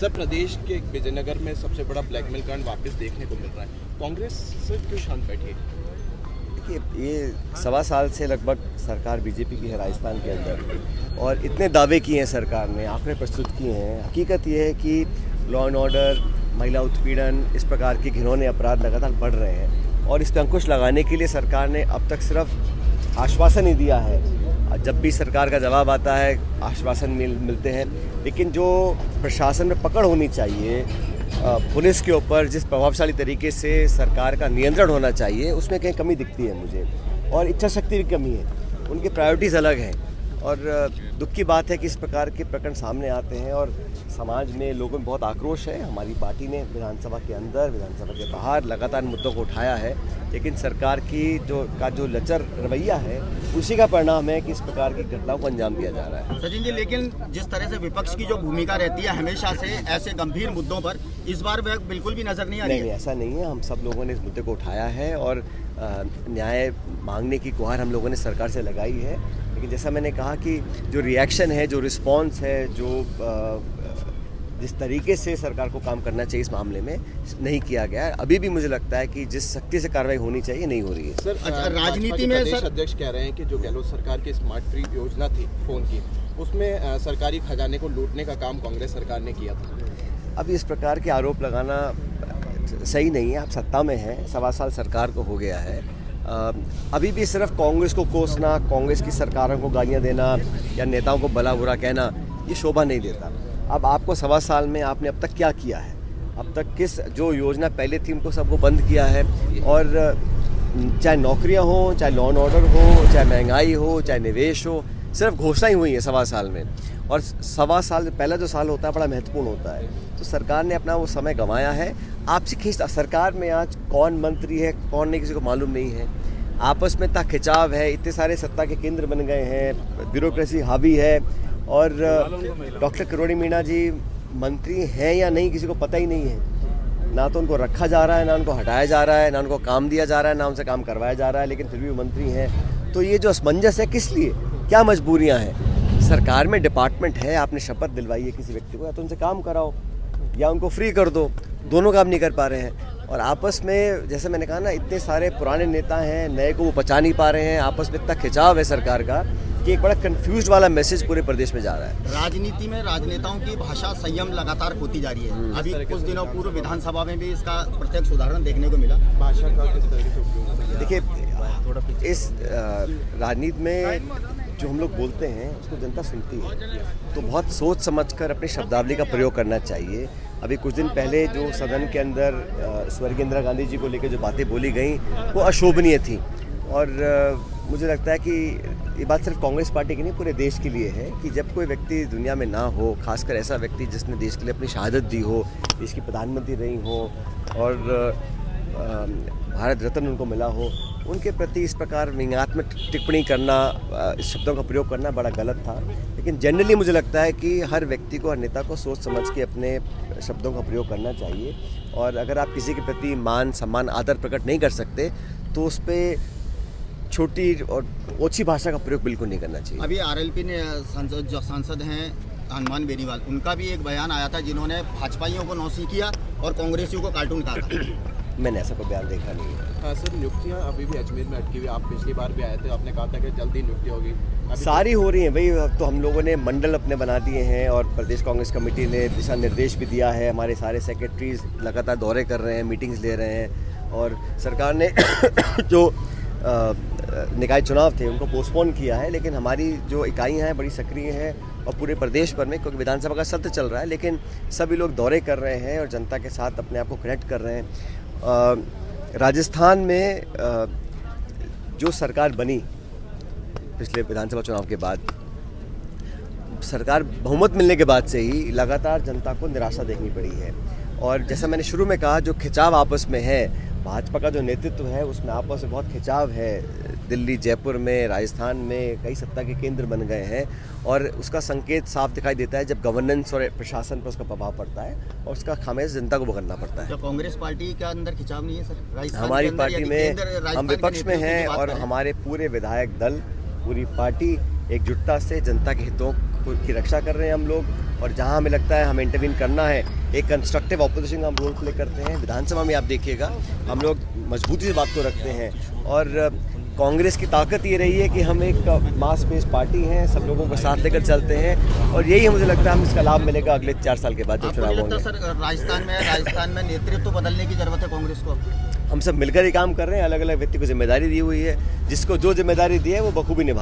Sir, प्रदेश के विजयनगर में सबसे बड़ा ब्लैकमेल कांड वापस देखने को मिल रहा है, कांग्रेस से क्यों शांत बैठी है? देखिए, ये 1.25 साल से लगभग सरकार बीजेपी की है राजस्थान के अंदर, और इतने दावे किए हैं सरकार ने, आंकड़े प्रस्तुत किए हैं। हकीकत ये है कि लॉ एंड ऑर्डर, महिला उत्पीड़न, इस प्रकार के घिनौने अपराध लगातार बढ़ रहे हैं, और इस पर अंकुश लगाने के लिए सरकार ने अब तक सिर्फ आश्वासन ही दिया है। जब भी सरकार का जवाब आता है आश्वासन मिलते हैं, लेकिन जो प्रशासन में पकड़ होनी चाहिए पुलिस के ऊपर, जिस प्रभावशाली तरीके से सरकार का नियंत्रण होना चाहिए, उसमें कहीं कमी दिखती है मुझे, और इच्छा शक्ति की कमी है। उनकी प्रायोरिटीज़ अलग हैं, और दुख की बात है कि इस प्रकार के प्रकरण सामने आते हैं और समाज में लोगों में बहुत आक्रोश है। हमारी पार्टी ने विधानसभा के अंदर, विधानसभा के बाहर लगातार मुद्दों को उठाया है, लेकिन सरकार की जो लचर रवैया है, उसी का परिणाम है कि इस प्रकार की घटनाओं को अंजाम दिया जा रहा है। सचिन जी, लेकिन जिस तरह से विपक्ष की जो भूमिका रहती है हमेशा से ऐसे गंभीर मुद्दों पर, इस बार वह बिल्कुल भी नजर नहीं आ रही है। नहीं, ऐसा नहीं है। हम सब लोगों ने इस मुद्दे को उठाया है और न्याय मांगने की गुहार हम लोगों ने सरकार से लगाई है, लेकिन जैसा मैंने कहा कि जो रिएक्शन है, जो रिस्पांस है, जिस तरीके से सरकार को काम करना चाहिए इस मामले में, नहीं किया गया है। अभी भी मुझे लगता है कि जिस सख्ती से कार्रवाई होनी चाहिए नहीं हो रही है। सर, राजनीति में प्रदेश अध्यक्ष कह रहे हैं कि जो गहलोत सरकार की स्मार्ट फ्री योजना थी फोन की, उसमें सरकारी खजाने को लूटने का काम कांग्रेस सरकार ने किया था। अब इस प्रकार के आरोप लगाना सही नहीं है। आप सत्ता में हैं, 1.25 साल सरकार को हो गया है। अभी भी सिर्फ कांग्रेस को कोसना, कांग्रेस की सरकारों को गालियां देना या नेताओं को भला बुरा कहना, ये शोभा नहीं देता। अब आपको 1.25 साल में आपने अब तक क्या किया है, अब तक किस जो योजना पहले थी उनको सबको बंद किया है, और चाहे नौकरियां हो, चाहे लॉ एंड ऑर्डर हो, चाहे महंगाई हो, चाहे निवेश हो, सिर्फ घोषणा ही हुई है 1.25 साल में। और 1.25 साल पहला जो साल होता है बड़ा महत्वपूर्ण होता है, तो सरकार ने अपना वो समय गंवाया है। आपसी खींच, सरकार में आज कौन मंत्री है कौन नहीं किसी को मालूम नहीं है। आपस में इतना खिंचाव है, इतने सारे सत्ता के केंद्र बन गए हैं, ब्यूरोक्रेसी हावी है, और डॉक्टर किरोड़ी मीणा जी मंत्री हैं या नहीं किसी को पता ही नहीं है। ना तो उनको रखा जा रहा है, ना उनको हटाया जा रहा है, ना उनको काम दिया जा रहा है, ना उनसे काम करवाया जा रहा है, लेकिन फिर भी वो मंत्री हैं। तो ये जो असमंजस है, किस लिए, क्या मजबूरियां हैं? सरकार में डिपार्टमेंट है, आपने शपथ दिलवाई है किसी व्यक्ति को, या तो उनसे काम कराओ या उनको फ्री कर दो। दोनों काम नहीं कर पा रहे हैं, और आपस में जैसे मैंने कहा ना, इतने सारे पुराने नेता हैं, नए को वो बचा नहीं पा रहे हैं। आपस में इतना खिंचाव है सरकार का कि एक बड़ा कंफ्यूज वाला मैसेज पूरे प्रदेश में जा रहा है। राजनीति में राजनेताओं की भाषा संयम लगातार होती जा रही है। अभी कुछ दिनों पूर्व विधानसभा में भी इसका प्रत्यक्ष उदाहरण देखने को मिला। भाषा का किस तरीके से उपयोग? देखिए, इस राजनीति में जो हम लोग बोलते हैं उसको जनता सुनती है, तो बहुत सोच समझकर अपनी शब्दावली का प्रयोग करना चाहिए। अभी कुछ दिन पहले जो सदन के अंदर स्वर्गीय इंदिरा गांधी जी को लेकर जो बातें बोली गई वो अशोभनीय थी, और मुझे लगता है कि ये बात सिर्फ कांग्रेस पार्टी की नहीं, पूरे देश के लिए है कि जब कोई व्यक्ति दुनिया में ना हो, खासकर ऐसा व्यक्ति जिसने देश के लिए अपनी शहादत दी हो, देश की प्रधानमंत्री रही हो, और भारत रत्न उनको मिला हो, उनके प्रति इस प्रकार व्यंग्यात्मक टिप्पणी करना, शब्दों का प्रयोग करना बड़ा गलत था। लेकिन जनरली मुझे लगता है कि हर व्यक्ति को, हर नेता को सोच समझ के अपने शब्दों का प्रयोग करना चाहिए, और अगर आप किसी के प्रति मान सम्मान आदर प्रकट नहीं कर सकते तो उस पर छोटी और ओछी भाषा का प्रयोग बिल्कुल नहीं करना चाहिए। अभी आरएलपी ने जो सांसद हैं हनुमान बेनीवाल, उनका भी एक बयान आया था जिन्होंने भाजपाइयों को नौसी किया और कांग्रेसियों को कार्टून कहा था। मैंने ऐसा कोई बयान देखा नहीं है। सर, नियुक्तियाँ अभी भी अजमेर में अटकी हुई, आप पिछली बार भी आए थे, आपने कहा था कि जल्दी नियुक्ति होगी, सारी हो रही हैं भाई। तो हम लोगों ने मंडल अपने बना दिए हैं, और प्रदेश कांग्रेस कमेटी ने दिशा निर्देश भी दिया है। हमारे सारे सेक्रेटरीज लगातार दौरे कर रहे हैं, मीटिंग्स ले रहे हैं, और सरकार ने जो निकाय चुनाव थे उनको पोस्टपोन किया है, लेकिन हमारी जो इकाइयाँ हैं बड़ी सक्रिय हैं, और पूरे प्रदेश भर में, क्योंकि विधानसभा का सत्र चल रहा है, लेकिन सभी लोग दौरे कर रहे हैं और जनता के साथ अपने आप को कनेक्ट कर रहे हैं। राजस्थान में जो सरकार बनी पिछले विधानसभा चुनाव के बाद, सरकार बहुमत मिलने के बाद से ही लगातार जनता को निराशा देखनी पड़ी है, और जैसा मैंने शुरू में कहा, जो खिंचाव आपस में है, भाजपा का जो नेतृत्व है उसमें आपस में बहुत खिंचाव है। दिल्ली, जयपुर में, राजस्थान में कई सत्ता के केंद्र बन गए हैं, और उसका संकेत साफ दिखाई देता है जब गवर्नेंस और प्रशासन पर उसका प्रभाव पड़ता है, और उसका खामियाजा जनता को भुगतना पड़ता है। जो कांग्रेस पार्टी के अंदर खिंचाव नहीं है सर? हमारी पार्टी में हम विपक्ष में हैं, और हमारे पूरे विधायक दल, पूरी पार्टी एकजुटता से जनता के हितों की रक्षा कर रहे हैं हम लोग, और जहां हमें लगता है हमें इंटरवीन करना है, एक कंस्ट्रक्टिव ऑपोजिशन का हम रोल प्ले करते हैं। विधानसभा में आप देखिएगा हम लोग मजबूती से बात को रखते हैं, और कांग्रेस की ताकत ये रही है कि हम एक मास बेस्ड पार्टी हैं, सब लोगों को साथ लेकर चलते हैं, और यही मुझे लगता है हम इसका लाभ मिलेगा अगले 4 साल के बाद जब चुनाव होंगे। सर राजस्थान में नेतृत्व बदलने की जरूरत है कांग्रेस को? हम सब मिलकर ही काम कर रहे हैं, अलग अलग व्यक्ति को जिम्मेदारी दी हुई है, जिसको जो जिम्मेदारी दी है वो बखूबी निभा रहे हैं।